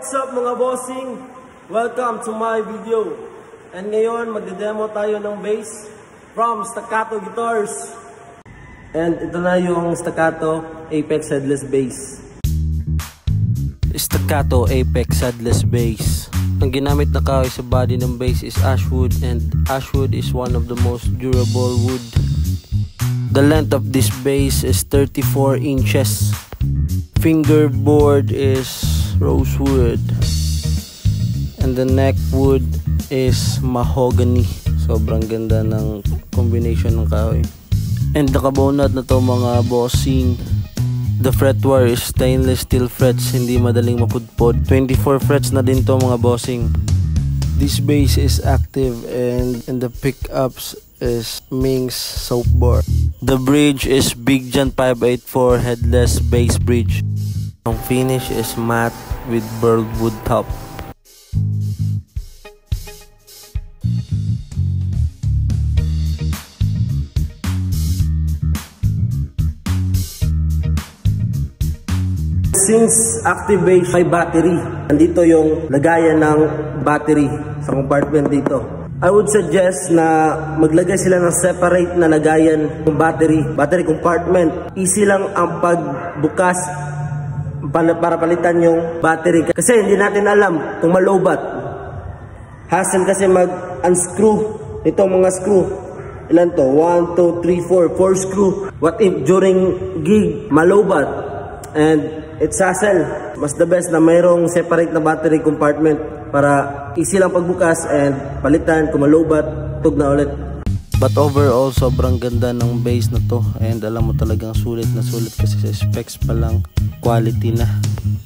What's up mga bossing? Welcome to my video. And ngayon magde-demo tayo ng bass from Staccato Guitars. And ito na yung Staccato Apex Headless Bass. Staccato Apex Headless Bass. Ang ginamit na kahoy sa body ng bass is ashwood, and ashwood is one of the most durable wood. The length of this bass is 34 inches. Fingerboard is rosewood, and the neck wood is mahogany. Sobrang ganda ng combination ng kahoy. And nakabonat na to mga bossing. The fretware is stainless steel frets, hindi madaling mapudpod. 24 frets na din to mga bossing. This bass is active, and the pickups is Ming's soap bar. The bridge is Big John 584 headless bass bridge. Ang finish is matte with burled wood top. Since active bass may battery, nandito yung lagayan ng battery sa compartment dito. I would suggest na maglagay sila ng separate na lagayan ng battery compartment. Easy lang ang pagbukas para palitan yung battery. Kasi hindi natin alam kung malobat. Hassle kasi mag-unscrew itong mga screw. Ilan to? 1, 2, 3, 4. 4 screw. What if during gig malobat? And it's hassle. Mas the best na mayroong separate na battery compartment para easy lang pagbukas and palitan. Kung malobat, tug na ulit. But overall, sobrang ganda ng bass na to, and alam mo talagang sulit na sulit kasi sa specs pa lang, quality na.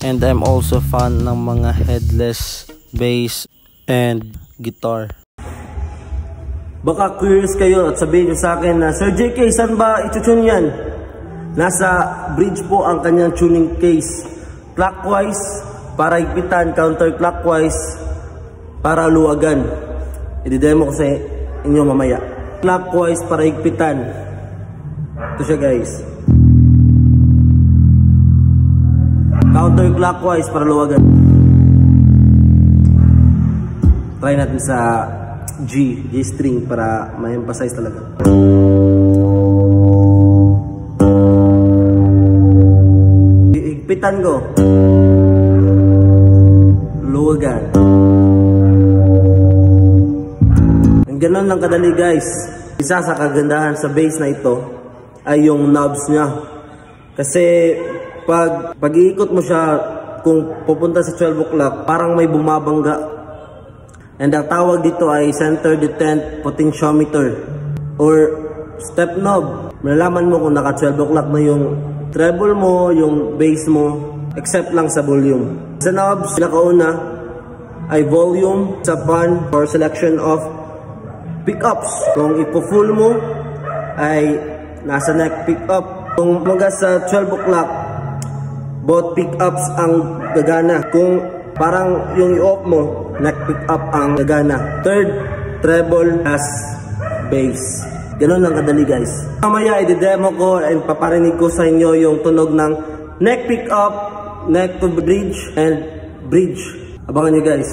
And I'm also fan ng mga headless bass and guitar. Baka curious kayo at sabihin nyo sa akin na, Sir JK, saan ba itutune yan? Nasa bridge po ang kanyang tuning case. Clockwise para higpitan, counterclockwise para luwagan. I-demo ko sa inyo mamaya. Clockwise para higpitan. Ito siya guys. Counterclockwise para luwagan. Try natin sa G string para ma-emphasize talaga. Higpitan ko. Luwagan. Ganun lang kadali guys. Isa sa kagandahan sa bass na ito ay yung knobs niya. Kasi pag iikot mo siya kung pupunta sa 12 o'clock, parang may bumabangga. And ang tawag dito ay center detent potentiometer or step knob. Malalaman mo kung naka 12 o'clock na yung treble mo, yung bass mo, except lang sa volume. Sa knobs, pinakauna ay volume, sa pan or selection of pickups. Kung ipo-full mo ay nasa neck pickup. Kung mga sa 12 o'clock, both pickups ang gagana. Kung parang yung i-off mo, neck pickup ang gagana. Third, treble as bass. Ganun lang kadali guys. Mamaya i-demo ko and paparinig ko sa inyo yung tunog ng neck pickup, neck to bridge, and bridge. Abangan nyo guys.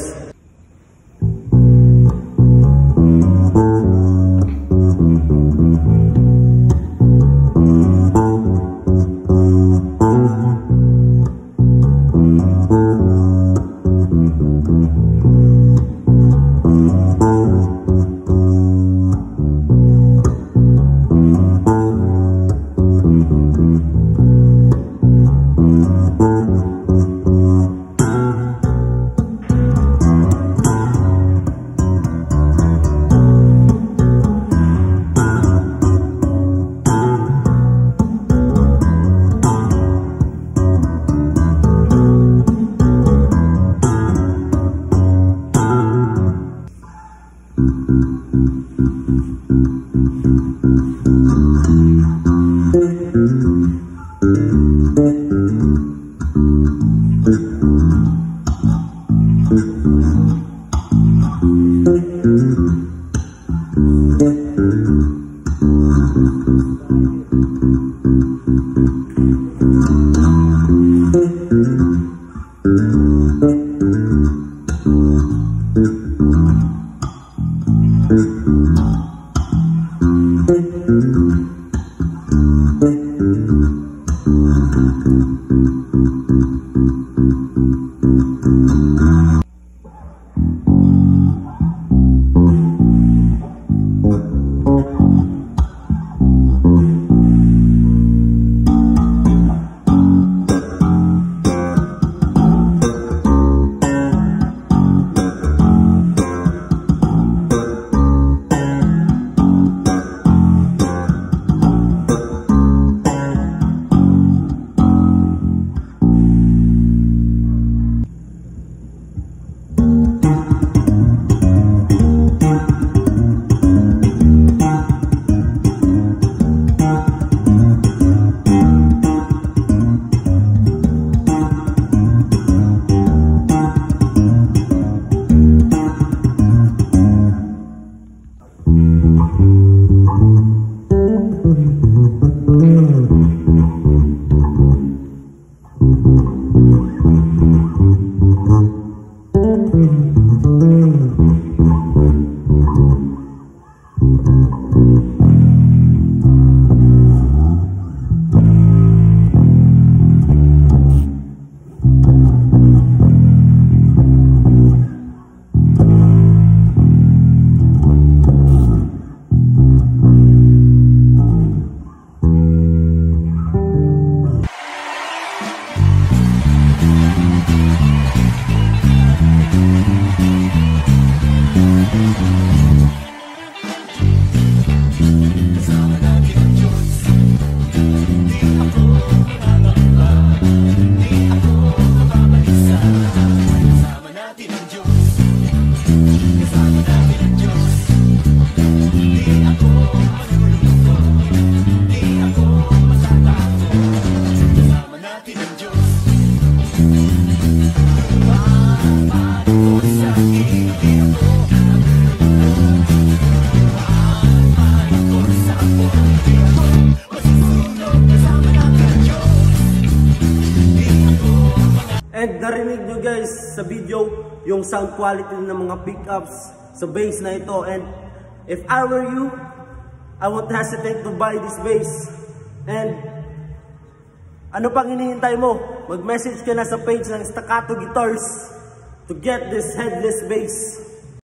And narinig nyo guys sa video yung sound quality ng mga pickups sa bass na ito. And if I were you, I won't hesitate to buy this bass. And ano pang hinihintay mo? Mag-message ka na sa page ng Staccato Guitars to get this headless bass.